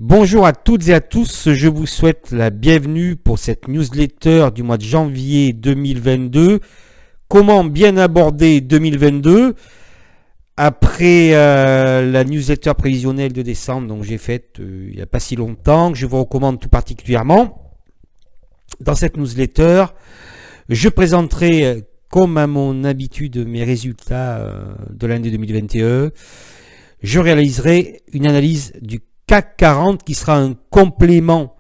Bonjour à toutes et à tous, je vous souhaite la bienvenue pour cette newsletter du mois de janvier 2022. Comment bien aborder 2022 après la newsletter prévisionnelle de décembre, donc j'ai faite il n'y a pas si longtemps, que je vous recommande tout particulièrement. Dans cette newsletter, je présenterai, comme à mon habitude, mes résultats de l'année 2021. Je réaliserai une analyse du CAC 40 qui sera un complément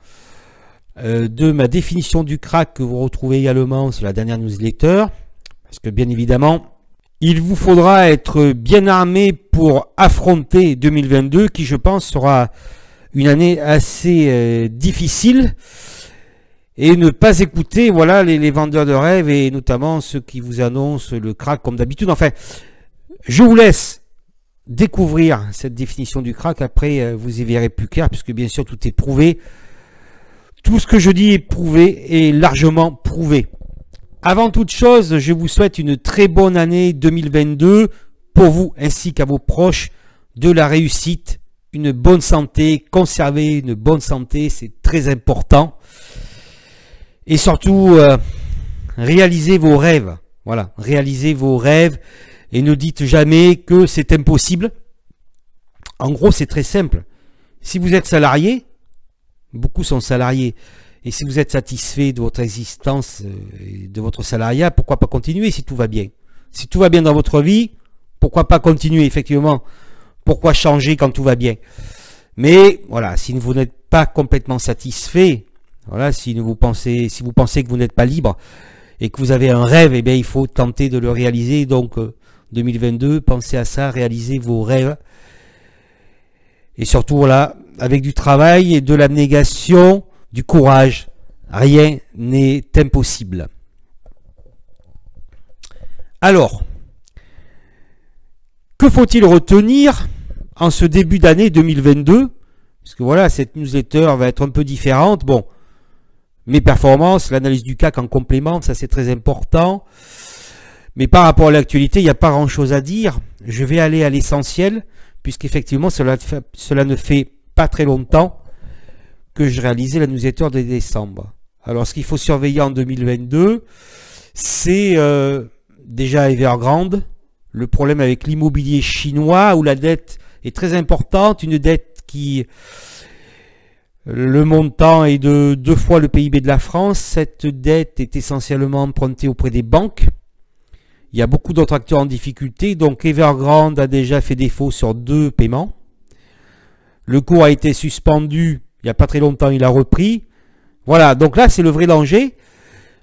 de ma définition du CAC que vous retrouvez également sur la dernière newsletter. Parce que bien évidemment, il vous faudra être bien armé pour affronter 2022 qui je pense sera une année assez difficile. Et ne pas écouter voilà, les vendeurs de rêves et notamment ceux qui vous annoncent le crack comme d'habitude. Enfin, je vous laisse découvrir cette définition du crack. Après, vous y verrez plus clair puisque bien sûr tout est prouvé. Tout ce que je dis est prouvé et largement prouvé. Avant toute chose, je vous souhaite une très bonne année 2022 pour vous ainsi qu'à vos proches, de la réussite, une bonne santé, conserver une bonne santé, c'est très important. Et surtout, réalisez vos rêves. Voilà, réalisez vos rêves et ne dites jamais que c'est impossible. En gros, c'est très simple. Si vous êtes salarié, beaucoup sont salariés, et si vous êtes satisfait de votre existence, de votre salariat, pourquoi pas continuer si tout va bien? Si tout va bien dans votre vie, pourquoi pas continuer, effectivement? Pourquoi changer quand tout va bien? Mais voilà, si vous n'êtes pas complètement satisfait, voilà, si vous pensez que vous n'êtes pas libre et que vous avez un rêve, eh bien, il faut tenter de le réaliser. Donc, 2022, pensez à ça, réalisez vos rêves. Et surtout, voilà, avec du travail et de l'abnégation, du courage, rien n'est impossible. Alors, que faut-il retenir en ce début d'année 2022? Parce que voilà, cette newsletter va être un peu différente. Bon, mes performances, l'analyse du CAC en complément, ça c'est très important. Mais par rapport à l'actualité, il n'y a pas grand-chose à dire. Je vais aller à l'essentiel, puisqu'effectivement, cela ne fait pas très longtemps que je réalisais la newsletter de décembre. Alors, ce qu'il faut surveiller en 2022, c'est déjà Evergrande, le problème avec l'immobilier chinois, où la dette est très importante, une dette qui... Le montant est de 2 fois le PIB de la France. Cette dette est essentiellement empruntée auprès des banques. Il y a beaucoup d'autres acteurs en difficulté. Donc Evergrande a déjà fait défaut sur 2 paiements. Le cours a été suspendu. Il n'y a pas très longtemps, il a repris. Voilà, donc là, c'est le vrai danger.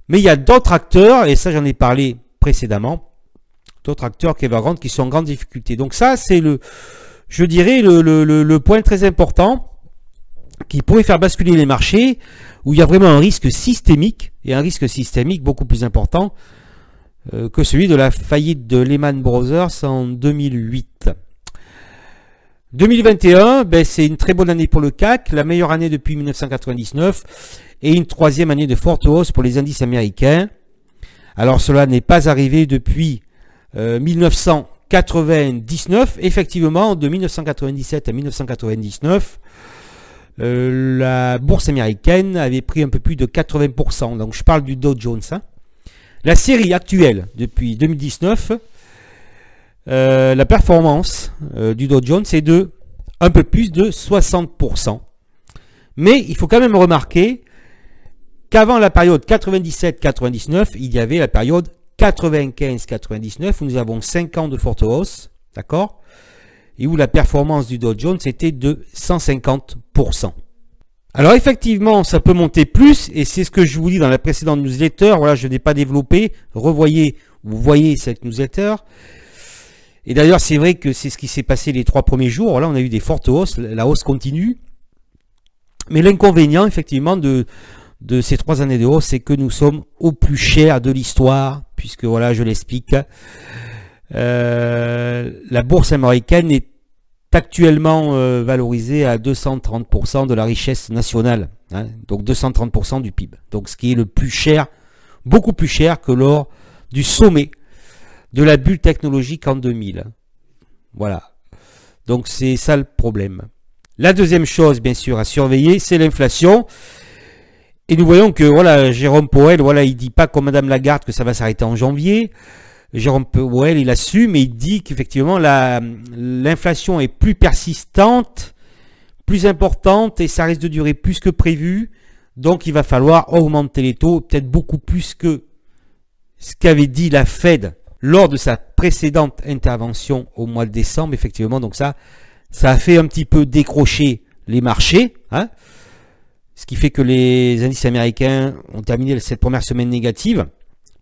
Mais il y a d'autres acteurs, et ça, j'en ai parlé précédemment, d'autres acteurs qu'Evergrande qui sont en grande difficulté. Donc ça, c'est je dirais, le point très important qui pourrait faire basculer les marchés, où il y a vraiment un risque systémique, et un risque systémique beaucoup plus important que celui de la faillite de Lehman Brothers en 2008. 2021, ben, c'est une très bonne année pour le CAC, la meilleure année depuis 1999, et une 3e année de forte hausse pour les indices américains. Alors cela n'est pas arrivé depuis 1999, effectivement, de 1997 à 1999, la bourse américaine avait pris un peu plus de 80%. Donc je parle du Dow Jones. Hein. La série actuelle, depuis 2019, la performance du Dow Jones est de un peu plus de 60%. Mais il faut quand même remarquer qu'avant la période 97-99, il y avait la période 95-99 où nous avons 5 ans de forte hausse. D'accord ? Et où la performance du Dow Jones était de 150%. Alors effectivement, ça peut monter plus, et c'est ce que je vous dis dans la précédente newsletter. Voilà, je n'ai pas développé. Revoyez, vous voyez cette newsletter. Et d'ailleurs, c'est vrai que c'est ce qui s'est passé les 3 premiers jours. Là, on a eu des fortes hausses, la hausse continue. Mais l'inconvénient, effectivement, de ces 3 années de hausse, c'est que nous sommes au plus cher de l'histoire, puisque voilà, je l'explique. La bourse américaine est actuellement valorisée à 230% de la richesse nationale, hein, donc 230% du PIB. Donc ce qui est le plus cher, beaucoup plus cher que lors du sommet de la bulle technologique en 2000. Voilà. Donc c'est ça le problème. La deuxième chose, bien sûr, à surveiller, c'est l'inflation. Et nous voyons que, voilà, Jérôme Powell, voilà, il dit pas comme Madame Lagarde que ça va s'arrêter en janvier. Jérôme Powell, il assume, mais il dit qu'effectivement, l'inflation est plus persistante, plus importante, et ça risque de durer plus que prévu. Donc, il va falloir augmenter les taux, peut-être beaucoup plus que ce qu'avait dit la Fed lors de sa précédente intervention au mois de décembre, effectivement. Donc ça a fait un petit peu décrocher les marchés, hein. Ce qui fait que les indices américains ont terminé cette première semaine négative.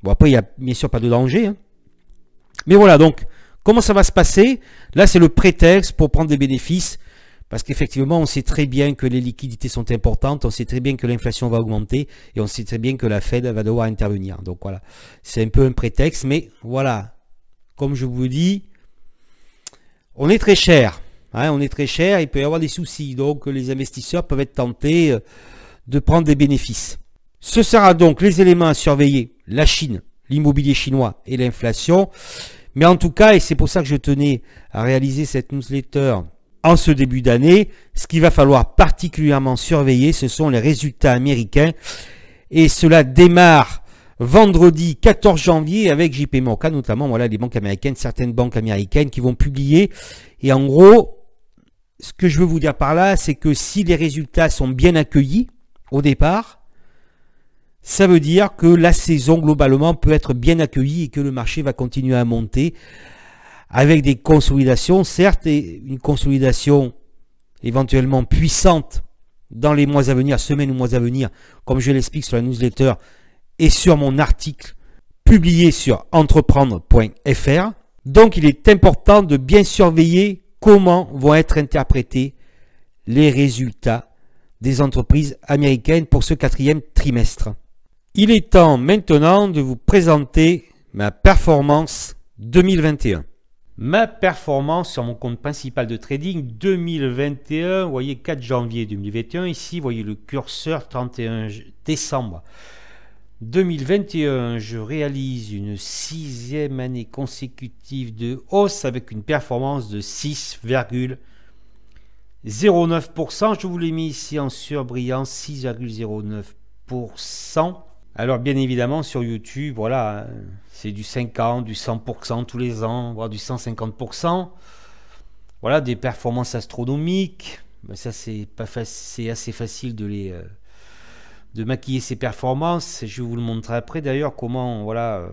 Bon, après, il n'y a bien sûr pas de danger, hein. Mais voilà, donc, comment ça va se passer? Là, c'est le prétexte pour prendre des bénéfices. Parce qu'effectivement, on sait très bien que les liquidités sont importantes, on sait très bien que l'inflation va augmenter, et on sait très bien que la Fed va devoir intervenir. Donc voilà, c'est un peu un prétexte, mais voilà, comme je vous dis, on est très cher. Hein, on est très cher, il peut y avoir des soucis, donc les investisseurs peuvent être tentés de prendre des bénéfices. Ce sera donc les éléments à surveiller, la Chine, l'immobilier chinois et l'inflation. Mais en tout cas, et c'est pour ça que je tenais à réaliser cette newsletter en ce début d'année, ce qu'il va falloir particulièrement surveiller, ce sont les résultats américains. Et cela démarre vendredi 14 janvier avec JP Morgan, notamment voilà, les banques américaines, certaines banques américaines qui vont publier. Et en gros, ce que je veux vous dire par là, c'est que si les résultats sont bien accueillis au départ, ça veut dire que la saison globalement peut être bien accueillie et que le marché va continuer à monter avec des consolidations, certes, et une consolidation éventuellement puissante dans les mois à venir, semaines ou mois à venir, comme je l'explique sur la newsletter et sur mon article publié sur entreprendre.fr. Donc il est important de bien surveiller comment vont être interprétés les résultats des entreprises américaines pour ce quatrième trimestre. Il est temps maintenant de vous présenter ma performance 2021. Ma performance sur mon compte principal de trading 2021, vous voyez 4 janvier 2021, ici vous voyez le curseur 31 décembre 2021, je réalise une 6e année consécutive de hausse avec une performance de 6,09%. Je vous l'ai mis ici en surbrillant, 6,09%. Alors bien évidemment sur YouTube, voilà, c'est du 50, du 100% tous les ans, voire du 150%. Voilà, des performances astronomiques. Mais ça c'est assez facile de maquiller ces performances. Je vais vous le montrer après d'ailleurs comment voilà,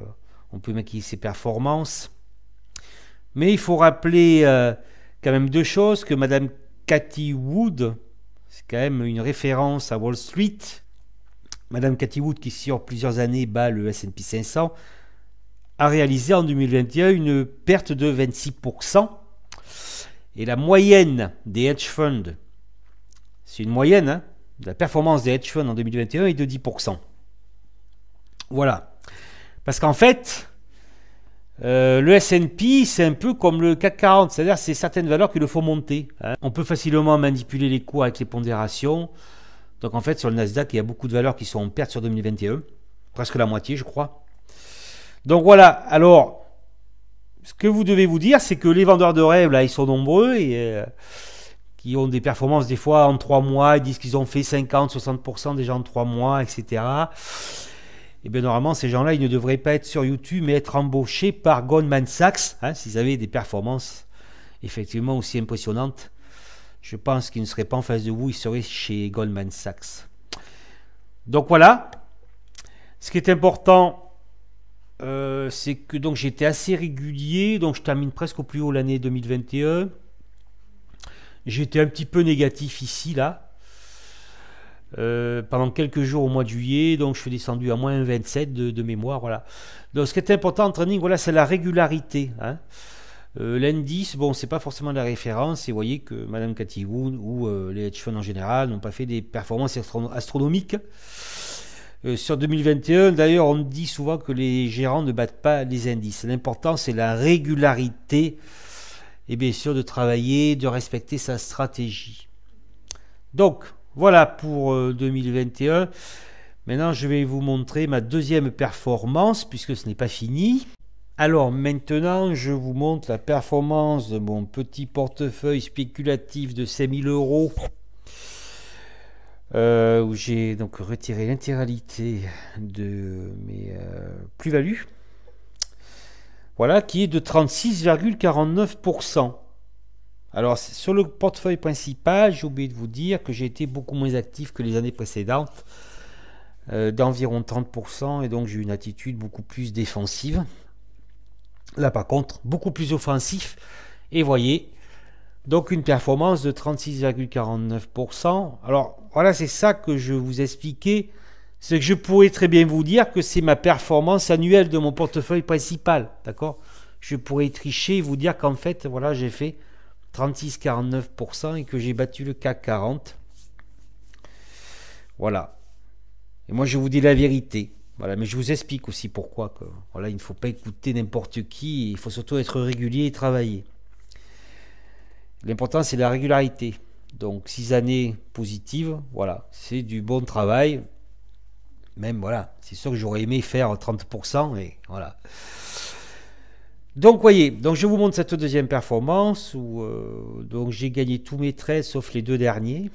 on peut maquiller ces performances. Mais il faut rappeler quand même deux choses, que Madame Cathie Wood, c'est quand même une référence à Wall Street. Madame Cathie Wood, qui sur plusieurs années bat le S&P 500, a réalisé en 2021 une perte de 26%. Et la moyenne des hedge funds, c'est une moyenne, hein, la performance des hedge funds en 2021 est de 10%. Voilà. Parce qu'en fait, le S&P, c'est un peu comme le CAC 40, c'est-à-dire c'est certaines valeurs qu'il faut monter. Hein. On peut facilement manipuler les cours avec les pondérations. Donc en fait, sur le Nasdaq, il y a beaucoup de valeurs qui sont en perte sur 2021, presque la moitié, je crois. Donc voilà, alors, ce que vous devez vous dire, c'est que les vendeurs de rêves, là, ils sont nombreux et qui ont des performances des fois en 3 mois, ils disent qu'ils ont fait 50-60% déjà en 3 mois, etc. Et bien normalement, ces gens-là, ils ne devraient pas être sur YouTube, mais être embauchés par Goldman Sachs, hein, s'ils avaient des performances effectivement aussi impressionnantes. Je pense qu'ils ne seraient pas en face de vous, ils seraient chez Goldman Sachs. Donc voilà. Ce qui est important, c'est que donc j'étais assez régulier, donc je termine presque au plus haut l'année 2021. J'étais un petit peu négatif ici, là, pendant quelques jours au mois de juillet, donc je suis descendu à moins 27 de mémoire, voilà. Donc ce qui est important en trading, voilà, c'est la régularité, hein. L'indice, bon, c'est pas forcément la référence, et vous voyez que Madame Cathie Wood ou les hedge funds en général n'ont pas fait des performances astronomiques sur 2021. D'ailleurs, on dit souvent que les gérants ne battent pas les indices. L'important, c'est la régularité et bien sûr de travailler, de respecter sa stratégie. Donc, voilà pour 2021. Maintenant, je vais vous montrer ma deuxième performance, puisque ce n'est pas fini. Alors maintenant, je vous montre la performance de mon petit portefeuille spéculatif de 5000 euros où j'ai donc retiré l'intégralité de mes plus-values. Voilà, qui est de 36,49%. Alors sur le portefeuille principal, j'ai oublié de vous dire que j'ai été beaucoup moins actif que les années précédentes, d'environ 30%, et donc j'ai une attitude beaucoup plus défensive. Là par contre, beaucoup plus offensif, et voyez, donc une performance de 36,49%. Alors voilà, c'est ça que je vous expliquais, c'est que je pourrais très bien vous dire que c'est ma performance annuelle de mon portefeuille principal, d'accord? Je pourrais tricher et vous dire qu'en fait, voilà, j'ai fait 36,49% et que j'ai battu le CAC 40. Voilà. Et moi, je vous dis la vérité. Voilà, mais je vous explique aussi pourquoi. Voilà, il ne faut pas écouter n'importe qui. Il faut surtout être régulier et travailler. L'important, c'est la régularité. Donc, 6 années positives, voilà, c'est du bon travail. Même, voilà, c'est sûr que j'aurais aimé faire 30%, et voilà. Donc, voyez, donc je vous montre cette deuxième performance où donc j'ai gagné tous mes trades sauf les deux derniers.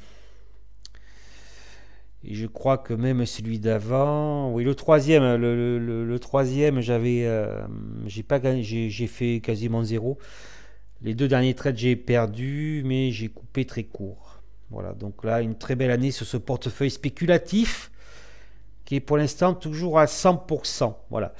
Et je crois que même celui d'avant, oui, le troisième, le troisième, j'ai pas gagné, j'ai fait quasiment zéro. Les deux derniers trades, j'ai perdu, mais j'ai coupé très court. Voilà, donc là, une très belle année sur ce portefeuille spéculatif qui est pour l'instant toujours à 100%. Voilà.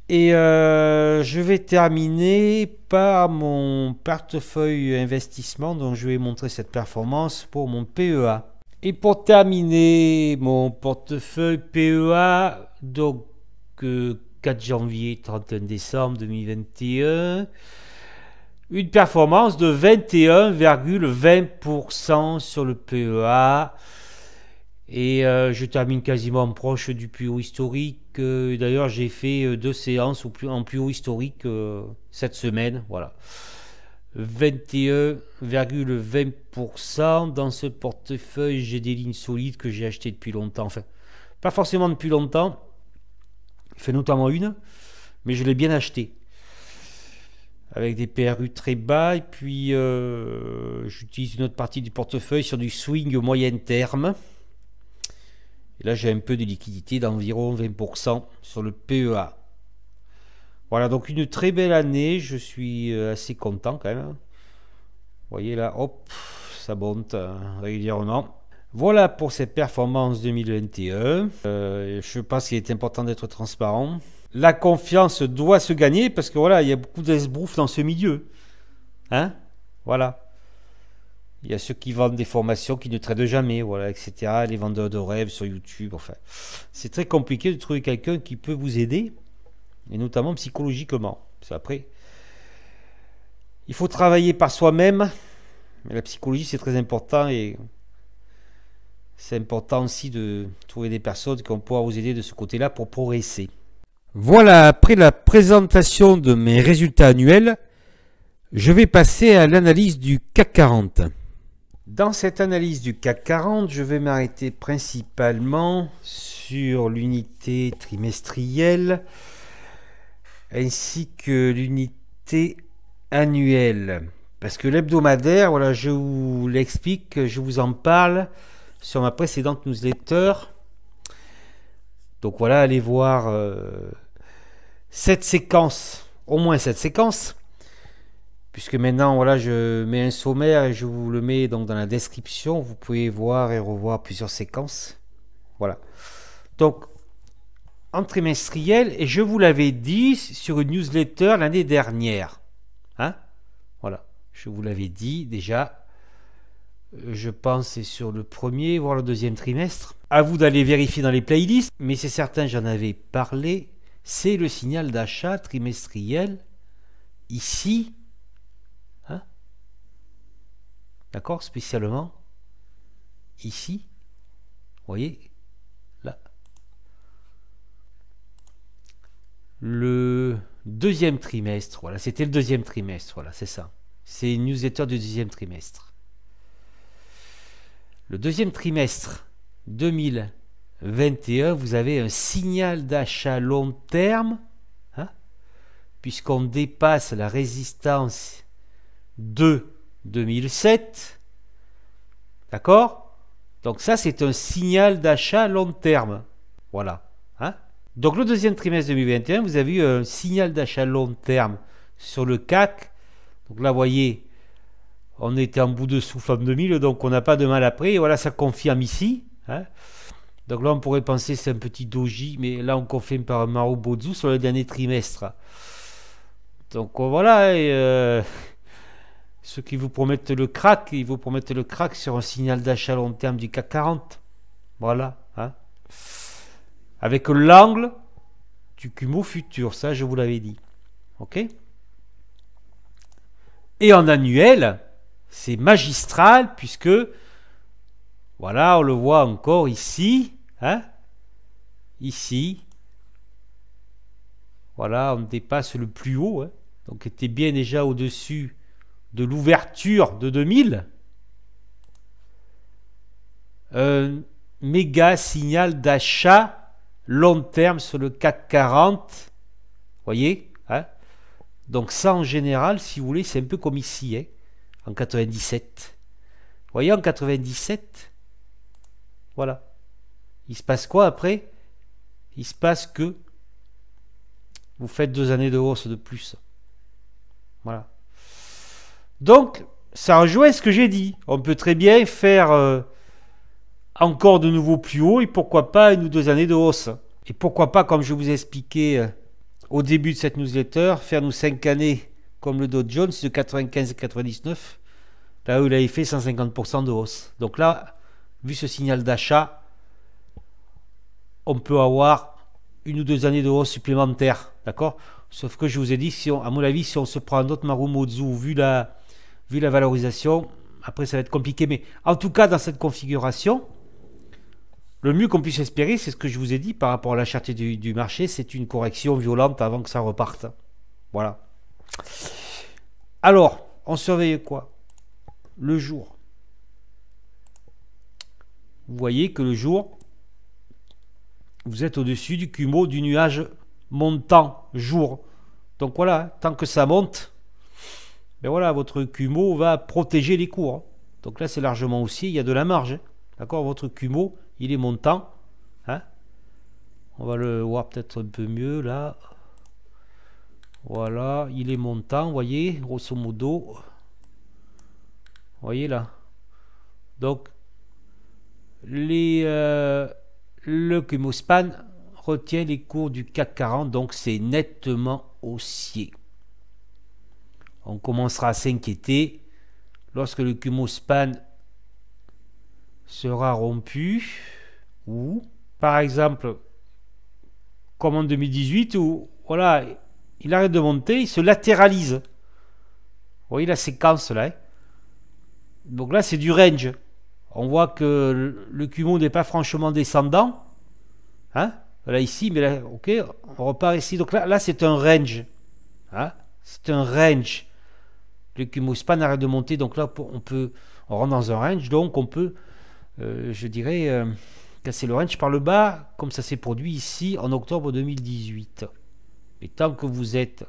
Et je vais terminer par mon portefeuille investissement, donc je vais montrer cette performance pour mon PEA. Et pour terminer mon portefeuille PEA, donc 4 janvier, 31 décembre 2021, une performance de 21,20% sur le PEA. Et je termine quasiment proche du plus haut historique. D'ailleurs, j'ai fait 2 séances en plus haut historique cette semaine. Voilà. 21,20% dans ce portefeuille. J'ai des lignes solides que j'ai achetées depuis longtemps. Enfin, pas forcément depuis longtemps. Il fait notamment une, mais je l'ai bien acheté. Avec des PRU très bas. Et puis, j'utilise une autre partie du portefeuille sur du swing moyen terme. Et là, j'ai un peu de liquidité d'environ 20% sur le PEA. Voilà, donc une très belle année. Je suis assez content quand même. Vous voyez là, hop, ça monte régulièrement. Voilà pour cette performance 2021. Je pense qu'il est important d'être transparent. La confiance doit se gagner parce que voilà, il y a beaucoup d'esbroufs dans ce milieu. Hein? Voilà. Il y a ceux qui vendent des formations qui ne tradent jamais, voilà, etc. Les vendeurs de rêves sur YouTube, enfin. C'est très compliqué de trouver quelqu'un qui peut vous aider, et notamment psychologiquement. Parce qu'après, il faut travailler par soi-même, mais la psychologie c'est très important, et c'est important aussi de trouver des personnes qui vont pouvoir vous aider de ce côté-là pour progresser. Voilà, après la présentation de mes résultats annuels, je vais passer à l'analyse du CAC 40. Dans cette analyse du CAC 40, je vais m'arrêter principalement sur l'unité trimestrielle ainsi que l'unité annuelle. Parce que l'hebdomadaire, voilà, je vous l'explique, je vous en parle sur ma précédente newsletter. Donc voilà, allez voir cette séquence, au moins cette séquence. Puisque maintenant, voilà, je mets un sommaire et je vous le mets donc dans la description. Vous pouvez voir et revoir plusieurs séquences. Voilà. Donc, en trimestriel, et je vous l'avais dit sur une newsletter l'année dernière. Hein? Voilà. Je vous l'avais dit déjà. Je pense c'est sur le premier, voire le deuxième trimestre. À vous d'aller vérifier dans les playlists. Mais c'est certain, j'en avais parlé. C'est le signal d'achat trimestriel. Ici. D'accord, spécialement ici, vous voyez, là. Le deuxième trimestre, voilà, c'était le deuxième trimestre, voilà, c'est ça. C'est une newsletter du deuxième trimestre. Le deuxième trimestre 2021, vous avez un signal d'achat long terme puisqu'on dépasse la résistance de 2007. D'accord? Donc ça, c'est un signal d'achat long terme. Voilà. Hein? Donc le deuxième trimestre 2021, vous avez eu un signal d'achat long terme sur le CAC. Donc là, vous voyez, on était en bout de souffle en 2000, donc on n'a pas de mal après. Et voilà, ça confirme ici. Hein? Donc là, on pourrait penser que c'est un petit doji, mais là, on confirme par Marubozu sur le dernier trimestre. Donc voilà, et, ceux qui vous promettent le crack, ils vous promettent le crack sur un signal d'achat long terme du CAC 40. Voilà. Hein? Avec l'angle du Kumo futur, ça, je vous l'avais dit. OK? Et en annuel, c'est magistral, puisque, voilà, on le voit encore ici. Hein? Ici. Voilà, on dépasse le plus haut. Hein? Donc, était bien déjà au-dessus de l'ouverture de 2000. Un méga signal d'achat long terme sur le CAC 40. Voyez, hein? Donc ça en général, si vous voulez, c'est un peu comme ici, hein, en 97. Vous voyez, en 97, voilà. Il se passe quoi après? Il se passe que vous faites 2 années de hausse de plus. Voilà. Donc, ça rejoint ce que j'ai dit. On peut très bien faire encore de nouveau plus haut et pourquoi pas 1 ou 2 années de hausse. Et pourquoi pas, comme je vous ai expliqué au début de cette newsletter, faire nous 5 années comme le Dow Jones de 95 et 99, là où il avait fait 150% de hausse. Donc là, vu ce signal d'achat, on peut avoir 1 ou 2 années de hausse supplémentaires. D'accord? Sauf que je vous ai dit, si on, à mon avis, si on se prend un autre Marubozu, vu la valorisation, après ça va être compliqué. Mais en tout cas, dans cette configuration, le mieux qu'on puisse espérer, c'est ce que je vous ai dit par rapport à la cherté du marché, c'est une correction violente avant que ça reparte. Voilà. Alors, on surveille quoi? Le jour. Vous voyez que le jour, vous êtes au-dessus du Kumo du nuage montant jour. Donc voilà, tant que ça monte, ben voilà, votre Kumo va protéger les cours. Hein. Donc là, c'est largement haussier, il y a de la marge. Hein. D'accord, votre Kumo, il est montant. Hein. On va le voir peut-être un peu mieux là. Voilà, il est montant, vous voyez, grosso modo. Vous voyez là. Donc, le Kumo Span retient les cours du CAC 40, donc c'est nettement haussier. On commencera à s'inquiéter lorsque le Kumo Span sera rompu, ou par exemple comme en 2018 où voilà, il arrête de monter, il se latéralise. Vous voyez la séquence là, hein? Donc là c'est du range. On voit que le Kumo n'est pas franchement descendant, hein? Là ici, mais là, ok, on repart ici. Donc là c'est un range, hein? C'est un range. Le Kumo Span arrête de monter, donc là on rentre dans un range, donc on peut, je dirais, casser le range par le bas, comme ça s'est produit ici en octobre 2018. Et tant que vous êtes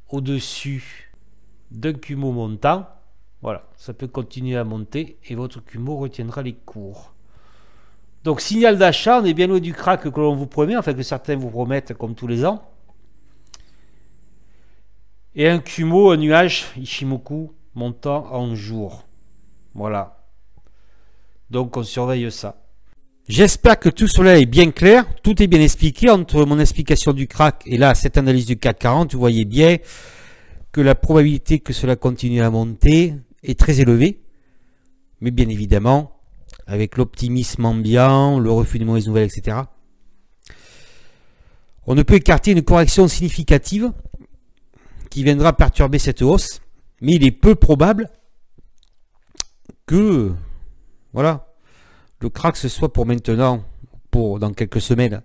au-dessus d'un Kumo montant, voilà, ça peut continuer à monter et votre Kumo retiendra les cours. Donc signal d'achat, on est bien loin du crack que l'on vous promet, enfin que certains vous promettent comme tous les ans. Et un Kumo, un nuage Ichimoku montant en jour. Voilà. Donc on surveille ça. J'espère que tout cela est bien clair, tout est bien expliqué entre mon explication du crack et là cette analyse du CAC 40. Vous voyez bien que la probabilité que cela continue à monter est très élevée, mais bien évidemment avec l'optimisme ambiant, le refus des mauvaises nouvelles, etc. On ne peut écarter une correction significative qui viendra perturber cette hausse, mais il est peu probable que voilà, le crack ce soit pour maintenant, pour dans quelques semaines.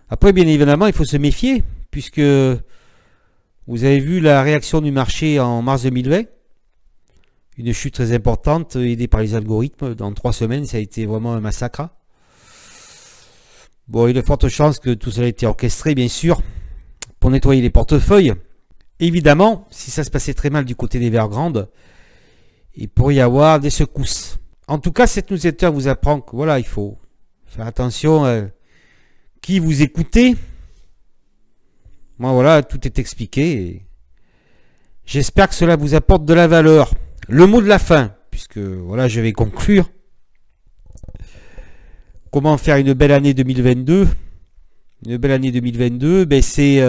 Après, bien évidemment, il faut se méfier, puisque vous avez vu la réaction du marché en mars 2020, une chute très importante, aidée par les algorithmes. Dans 3 semaines, ça a été vraiment un massacre. Bon, il y a de fortes chances que tout cela ait été orchestré, bien sûr, pour nettoyer les portefeuilles. Évidemment, si ça se passait très mal du côté d'Evergrande, il pourrait y avoir des secousses. En tout cas, cette newsletter vous apprend que voilà, il faut faire attention à qui vous écoutez. Moi, voilà, tout est expliqué. Et j'espère que cela vous apporte de la valeur. Le mot de la fin, puisque voilà, je vais conclure. Comment faire une belle année 2022? Une belle année 2022, ben c'est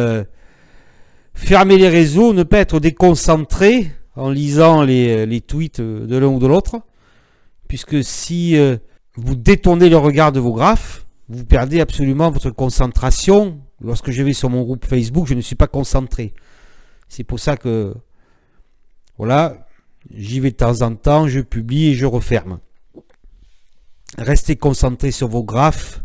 fermer les réseaux, ne pas être déconcentré en lisant les tweets de l'un ou de l'autre. Puisque si vous détournez le regard de vos graphes, vous perdez absolument votre concentration. Lorsque je vais sur mon groupe Facebook, je ne suis pas concentré. C'est pour ça que, voilà, j'y vais de temps en temps, je publie et je referme. Restez concentré sur vos graphes,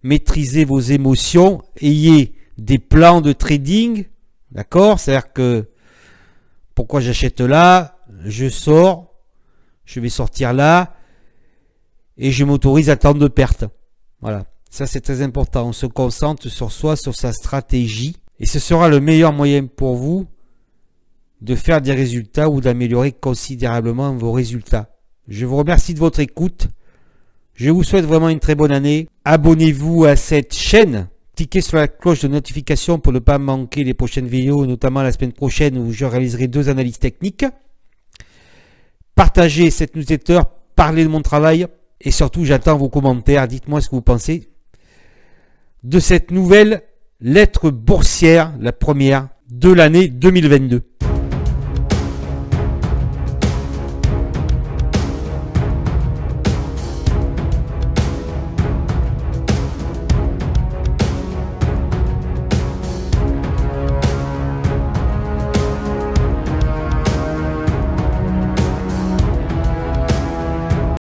maîtrisez vos émotions, ayez des plans de trading, d'accord? C'est-à-dire que, pourquoi j'achète là, je sors, je vais sortir là, et je m'autorise à tant de pertes. Voilà, ça c'est très important. On se concentre sur soi, sur sa stratégie, et ce sera le meilleur moyen pour vous de faire des résultats ou d'améliorer considérablement vos résultats. Je vous remercie de votre écoute. Je vous souhaite vraiment une très bonne année. Abonnez-vous à cette chaîne. Cliquez sur la cloche de notification pour ne pas manquer les prochaines vidéos, notamment la semaine prochaine où je réaliserai 2 analyses techniques. Partagez cette newsletter, parlez de mon travail et surtout j'attends vos commentaires. Dites-moi ce que vous pensez de cette nouvelle lettre boursière, la première de l'année 2022.